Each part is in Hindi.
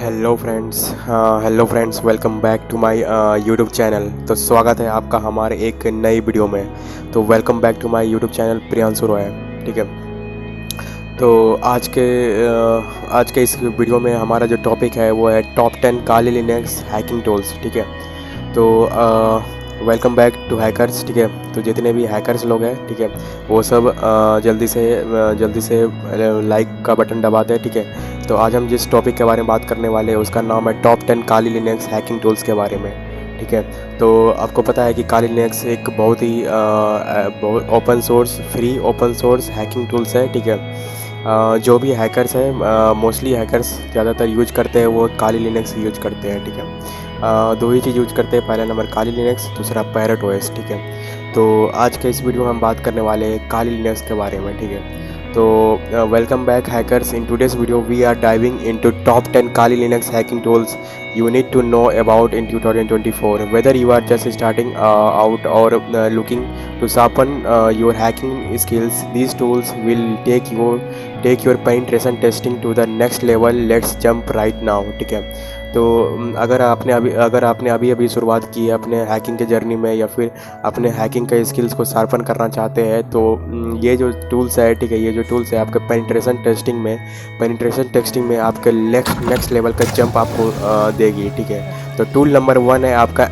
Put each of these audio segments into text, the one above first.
Hello friends, welcome back to my YouTube channel. तो स्वागत है आपका हमारे एक नई वीडियो में। तो welcome back to my YouTube channel Priyanshu Roy. ठीक है। तो आज के इस वीडियो में हमारा जो टॉपिक है वो है टॉप 10 काली लिनक्स हैकिंग टूल्स। ठीक है। तो वेलकम बैक टू हैकर्स। ठीक है। तो जितने भी हैकर्स लोग हैं, ठीक है, वो सब जल्दी से लाइक का बटन दबा दें। ठीक है। तो आज हम जिस टॉपिक के बारे में बात करने वाले हैं उसका नाम है टॉप 10 काली लिनक्स हैकिंग टूल्स के बारे में। ठीक है। तो आपको पता है कि काली लिनक्स एक बहुत ही open source, free open source hacking tools है। ठीक है। जो भी हैकर्स हैं, मोस्टली हैकर्स ज़्यादातर यूज करते हैं वो काली लिनक्स यूज करते हैं। ठीक है। दो ही चीज़ यूज करते हैं, पहला नंबर काली लिनक्स, दूसरा पैरेट ओएस। ठीक है। तो आज के इस वीडियो में हम बात करने वाले हैं काली लिनक्स के बारे में। ठीक है। तो welcome back hackers. In today's video we are diving into top 10 Kali Linux hacking tools you need to know about in 2024. Whether you are just starting out or looking to sharpen your hacking skills, these tools will take your penetration testing to the next level. Let's jump right now. ठीक है। तो अगर आपने अभी शुरुआत की है अपने हैकिंग के जर्नी में, या फिर अपने हैकिंग के स्किल्स को शार्पन करना चाहते हैं, तो ये जो टूल्स है, ठीक है, ये जो टूल्स है आपके पेनिट्रेशन टेस्टिंग में आपके नेक्स्ट लेवल का जंप आपको देगी। ठीक है। तो टूल नंबर 1 है आपका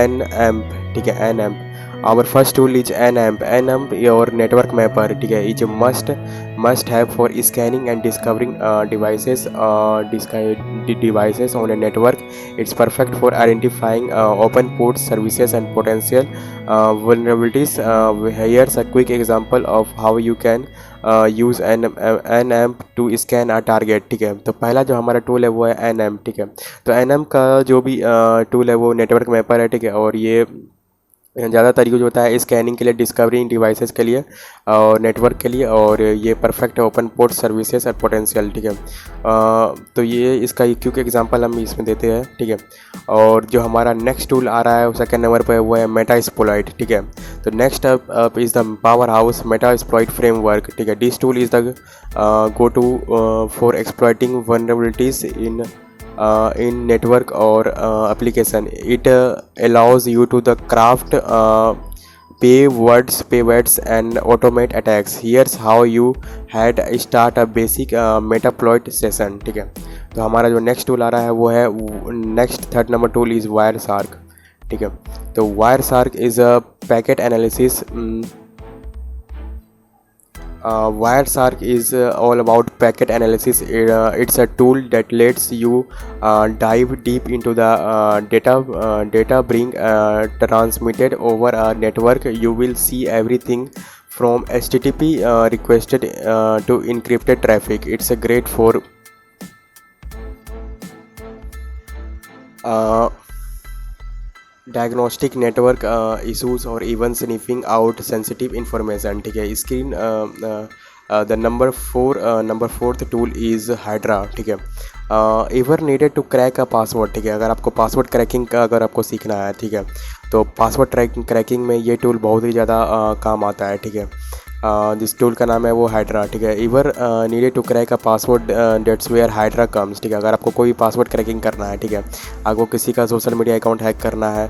एन एम्प। ठीक है, Nmap. Our first tool is Nmap. Nmap your network mapper. ठीक है, is must have for scanning and discovering devices on a network. It's perfect for identifying open ports, services and potential vulnerabilities. Here's a quick example of how you can use an AMP to scan a target. ठीक है। तो पहला जो हमारा टूल है वो है एन एम। ठीक है। तो एन एम का जो भी टूल है वो नेटवर्क मैपर है। ठीक है। और ये ज़्यादातर यूज होता है स्कैनिंग के लिए, डिस्कवरी डिवाइसेस के लिए और नेटवर्क के लिए, और ये परफेक्ट है ओपन पोर्ट, सर्विसेज और पोटेंशियल। ठीक है। तो ये इसका एक क्विक एग्जांपल हम इसमें देते हैं। ठीक है। और जो हमारा नेक्स्ट टूल आ रहा है सेकंड नंबर पे वो है मेटास्प्लॉइट। ठीक है। तो next up is the powerhouse Metasploit framework. ठीक है। This tool is the go to for exploiting vulnerabilities in network or application. It allows you to the craft paywords and automate attacks. Here's how you had start a basic Metasploit session. ठीक है। तो हमारा जो नेक्स्ट टूल आ रहा है वो है next third number tool is wire shark. ठीक है। तो wire shark is a packet analysis. Wireshark is all about packet analysis. It's a tool that lets you dive deep into the data being transmitted over a network. You will see everything from HTTP requested to encrypted traffic. It's a great for diagnostic network issues और even sniffing out sensitive information. ठीक है। Screen the number fourth tool is Hydra. ठीक है। Ever needed to crack a password. ठीक है। अगर आपको पासवर्ड क्रैकिंग का अगर आपको सीखना है, ठीक है, तो पासवर्ड क्रैकिंग में ये टूल बहुत ही ज़्यादा काम आता है। ठीक है। जिस टूल का नाम है वो हाइड्रा। ठीक है। Ever needed to crack a password that's where Hydra comes. ठीक है। अगर आपको कोई पासवर्ड क्रैकिंग करना है, ठीक है, आपको किसी का सोशल मीडिया अकाउंट हैक करना है,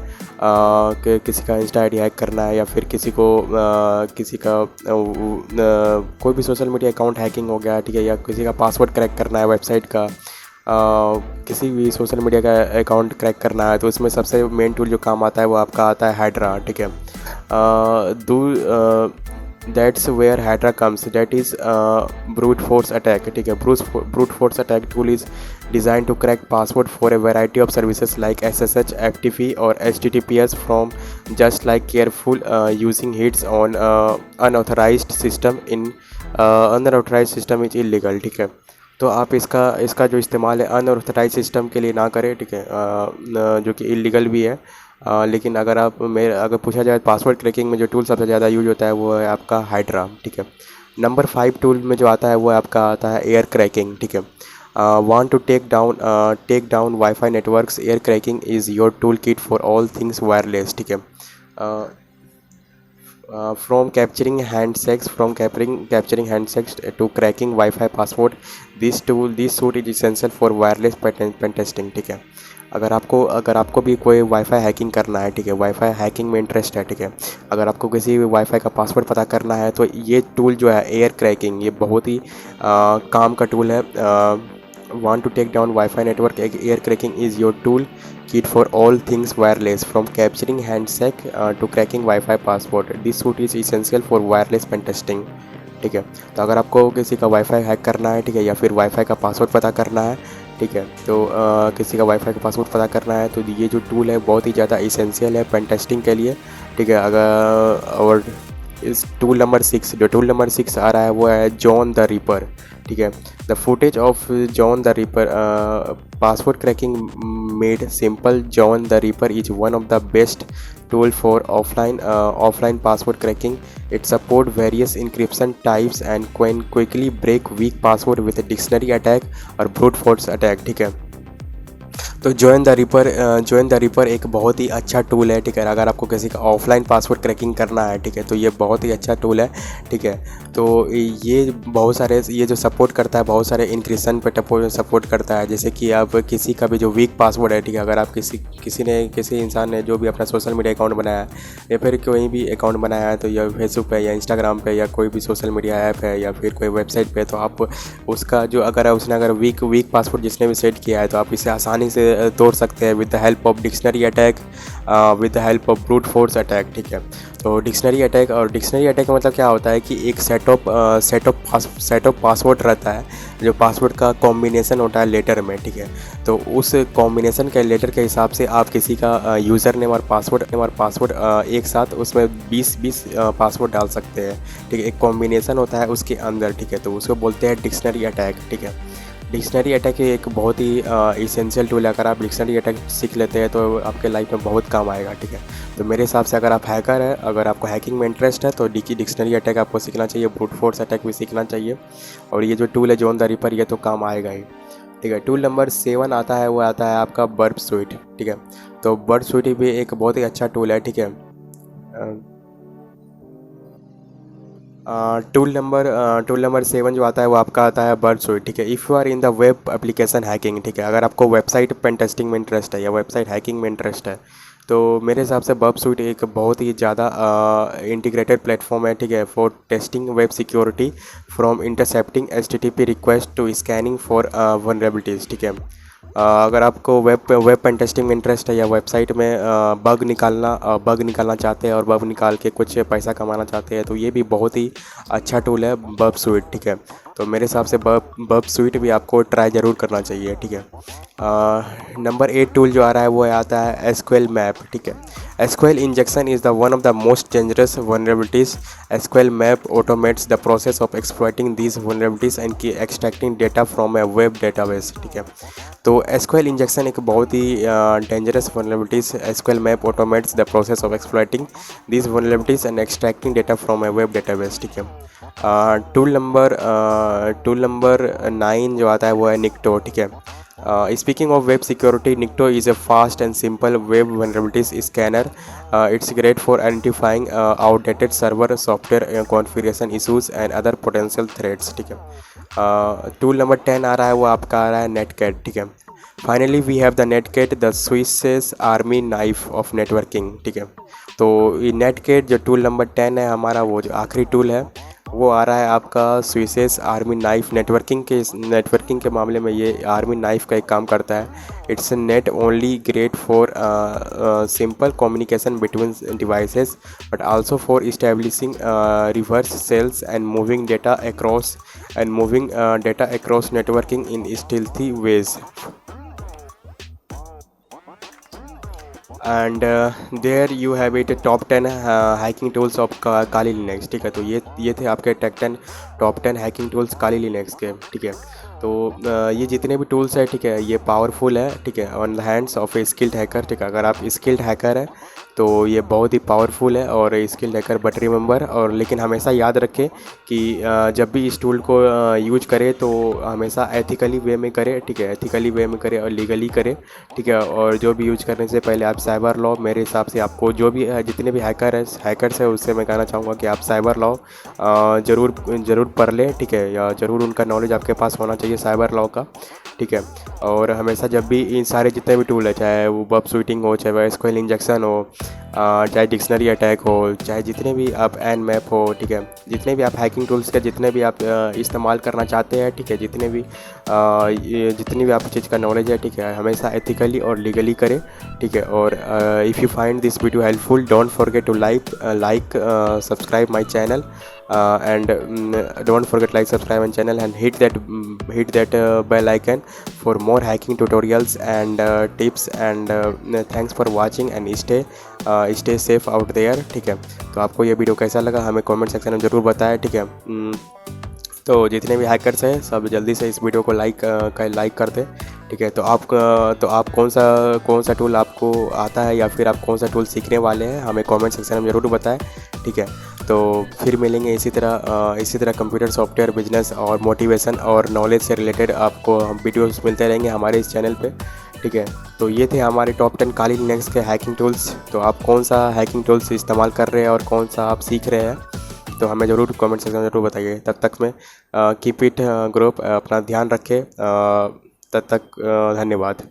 किसी का इंस्टा आईडी हैक करना है, या फिर किसी का कोई भी सोशल मीडिया अकाउंट हैकिंग हो गया, ठीक है, या किसी का पासवर्ड क्रैक करना है वेबसाइट का, किसी भी सोशल मीडिया का अकाउंट क्रैक करना है, तो उसमें सबसे मेन टूल जो काम आता है वो आपका आता है हाइड्रा। ठीक है। That's where Hydra comes. That is brute force attack. ठीक है। brute force attack tool is designed to crack password for a variety of services like SSH, FTP or HTTPS from just like careful using hits on unauthorized system. Unauthorized system is illegal. ठीक है। तो आप इसका जो इस्तेमाल है अनऑथराइज सिस्टम के लिए ना करें। ठीक है। जो कि इलीगल भी है। लेकिन अगर पूछा जाए पासवर्ड क्रैकिंग में जो टूल सबसे ज़्यादा यूज होता है वो है आपका हाइड्रा। ठीक है। नंबर 5 टूल में जो आता है वो आपका आता है एयर क्रैकिंग। ठीक है। Want to take down WiFi networks, air cracking is your tool kit for all things wireless. ठीक है। from capturing handshakes to cracking Wi-Fi password. This suite is essential for wireless pen testing. ठीक है, अगर आपको भी कोई वाईफाई हैकिंग करना है, ठीक है, वाईफाई हैकिंग में इंटरेस्ट है, ठीक है, अगर आपको किसी भी वाईफाई का पासवर्ड पता करना है तो ये टूल जो है एयर क्रैकिंग, ये बहुत ही काम का टूल है. Want to take down Wi-Fi network? Air cracking is your tool kit for all things wireless, from capturing handshake to cracking Wi-Fi password. This suite is essential for wireless pen testing. ठीक है, तो अगर आपको किसी का वाईफाई हैक करना है, ठीक है, या फिर वाईफाई का पासवर्ड पता करना है, ठीक है, तो किसी का वाईफाई का पासवर्ड पता करना है तो ये जो टूल है बहुत ही ज़्यादा इसेंशियल है पेन टेस्टिंग के लिए. ठीक है, अगर और इस टूल नंबर 6, जो टूल नंबर 6 आ रहा है वो है जॉन द रिपर. ठीक है, the footage of John the ripper password cracking made simple. John the ripper is one of the best tool for offline password cracking. It support various encryption types and can quickly break weak password with a dictionary attack or brute force attack. ठीक है, तो जॉइन द रिपर एक बहुत ही अच्छा टूल है. ठीक है, अगर आपको किसी का ऑफलाइन पासवर्ड क्रैकिंग करना है, ठीक है, तो ये बहुत ही अच्छा टूल है. ठीक है, तो ये बहुत सारे, ये जो सपोर्ट करता है बहुत सारे इंक्रिप्शन पे सपोर्ट करता है. जैसे कि आप किसी का भी जो वीक पासवर्ड है, ठीक है, अगर आप किसी इंसान ने जो भी अपना सोशल मीडिया अकाउंट बनाया है या फिर कोई भी अकाउंट बनाया है, तो या फेसबुक पे या इंस्टाग्राम पे या कोई भी सोशल मीडिया ऐप है या फिर कोई वेबसाइट पे, तो आप उसका जो अगर वीक पासवर्ड जिसने भी सेट किया है तो आप इसे आसानी से तोड़ सकते हैं with the help of dictionary attack, with the help of brute force attack. ठीक है, तो डिक्शनरी अटैक का मतलब क्या होता है कि एक सेट ऑफ पासवर्ड रहता है, जो पासवर्ड का कॉम्बिनेशन होता है लेटर में. ठीक है, तो उस कॉम्बिनेशन के लेटर के हिसाब से आप किसी का यूज़र नेम और पासवर्ड एक साथ उसमें 20 पासवर्ड डाल सकते हैं. ठीक है, एक कॉम्बिनेशन होता है उसके अंदर. ठीक है, तो उसको बोलते हैं डिक्शनरी अटैक. ठीक है, डिक्शनरी अटैक एक बहुत ही इसेंशियल टूल है. अगर आप डिक्शनरी अटैक सीख लेते हैं तो आपके लाइफ में बहुत काम आएगा. ठीक है, तो मेरे हिसाब से अगर आप हैकर हैं, अगर आपको हैकिंग में इंटरेस्ट है तो डिक्शनरी अटैक आपको सीखना चाहिए, ब्रूट फोर्स अटैक भी सीखना चाहिए. और ये जो टूल है जॉन द रिपर, ये तो काम आएगा ही. ठीक है, टूल नंबर 7 आता है, वो आता है आपका बर्प स्वीट. ठीक है, तो बर्प स्वीट भी एक बहुत ही अच्छा टूल है. ठीक है, टूल नंबर 7 जो आता है वो आपका आता है बर्प स्वीट. ठीक है, if you are in the web application hacking, ठीक है, अगर आपको वेबसाइट पेन टेस्टिंग में इंटरेस्ट है या वेबसाइट हैकिंग में इंटरेस्ट है तो मेरे हिसाब से बर्प स्वीट एक बहुत ही ज़्यादा इंटीग्रेटेड प्लेटफॉर्म है. ठीक है, for testing web security from intercepting HTTP request to scanning for vulnerabilities. ठीक है, अगर आपको वेब पेन टेस्टिंग में इंटरेस्ट है या वेबसाइट में बग निकालना चाहते हैं और बग निकाल के कुछ पैसा कमाना चाहते हैं तो ये भी बहुत ही अच्छा टूल है बर्प स्वीट. ठीक है, तो मेरे हिसाब से बर्प स्वीट भी आपको ट्राई ज़रूर करना चाहिए. ठीक है, नंबर 8 टूल जो आ रहा है वो आता है SQL मैप. ठीक है, SQL injection is the one of the most dangerous vulnerabilities. SQL map automates the process of exploiting these vulnerabilities and key extracting data from a web database. ठीक है, तो SQL इंजेक्शन एक बहुत ही dangerous vulnerabilities. SQL map automates the process of exploiting these vulnerabilities and extracting data from a web database. ठीक है, टूल नंबर 9 जो आता है वो है निक्टो. ठीक है, speaking of web security, निक्टो is a fast and simple web vulnerabilities scanner. It's great for identifying outdated server software configuration issues and other potential threats. ठीक है, टूल नंबर 10 आ रहा है वो आपका आ रहा है नेटकैट. ठीक है, finally we have the netcat, the Swiss army knife of networking. ठीक है, तो ये नेटकैट जो टूल नंबर 10 है हमारा, वो जो आखिरी टूल है वो आ रहा है आपका स्विसेस आर्मी नाइफ. नेटवर्किंग के मामले में ये आर्मी नाइफ का एक काम करता है. It's not only great for simple communication between devices but also for establishing reverse shells and moving data across networking in stealthy ways. And there you have it top 10 hacking tools of Kali Linux. ठीक है, तो ये थे आपके top 10 hacking tools Kali Linux के. ठीक है, तो ये जितने भी टूल्स हैं, ठीक है, ये पावरफुल है. ठीक है, on the hands of A skilled hacker. ठीक है, अगर आप स्किल्ड हैकर हैं तो ये बहुत ही पावरफुल है और स्किल हैकर, बट रिमेंबर और लेकिन हमेशा याद रखें कि जब भी इस टूल को यूज करें तो हमेशा एथिकली वे में करें, ठीक है, एथिकली वे में करें और लीगली करें, ठीक है। और जो भी यूज करने से पहले आप साइबर लॉ, मेरे हिसाब से आपको जो भी जितने भी हैकर्स है उससे मैं कहना चाहूँगा कि आप साइबर लॉ ज़रूर पढ़ लें, ठीक है, या ज़रूर उनका नॉलेज आपके पास होना चाहिए साइबर लॉ का, ठीक है। और हमेशा जब भी इन सारे जितने भी टूल है, चाहे वो बग स्वीटिंग हो, चाहे एसक्यूएल इंजेक्शन हो, चाहे डिक्शनरी अटैक हो, चाहे जितने भी आप एन मैप हो, ठीक है, जितने भी आप हैकिंग टूल्स के जितने भी आप इस्तेमाल करना चाहते हैं, ठीक है, जितनी भी आपको चीज़ का नॉलेज है, ठीक है, हमेशा एथिकली और लीगली करें, ठीक है। और if you find this video helpful, don't forget to like subscribe my channel and don't forget like subscribe my channel and hit that bell icon for more hacking tutorials and tips and thanks for watching and stay safe out there, ठीक है। तो आपको ये वीडियो कैसा लगा हमें कमेंट सेक्शन में ज़रूर बताएं, ठीक है। तो जितने भी हैकर्स हैं सब जल्दी से इस वीडियो को लाइक कर दें, ठीक है। तो आप कौन सा टूल आपको आता है या फिर आप कौन सा टूल सीखने वाले हैं हमें कमेंट सेक्शन में ज़रूर बताएं, ठीक है। तो फिर मिलेंगे इसी तरह कंप्यूटर सॉफ्टवेयर बिजनेस और मोटिवेशन और नॉलेज से रिलेटेड आपको हम वीडियोस मिलते रहेंगे हमारे इस चैनल पे, ठीक है। तो ये थे हमारे टॉप 10 काली लिनक्स के हैकिंग टूल्स। तो आप कौन सा हैकिंग टूल्स इस्तेमाल कर रहे हैं और कौन सा आप सीख रहे हैं, तो हमें ज़रूर कमेंट सेक्शन में ज़रूर बताइए। तब तक में कीप इट ग्रुप, अपना ध्यान रखें, तब तक धन्यवाद।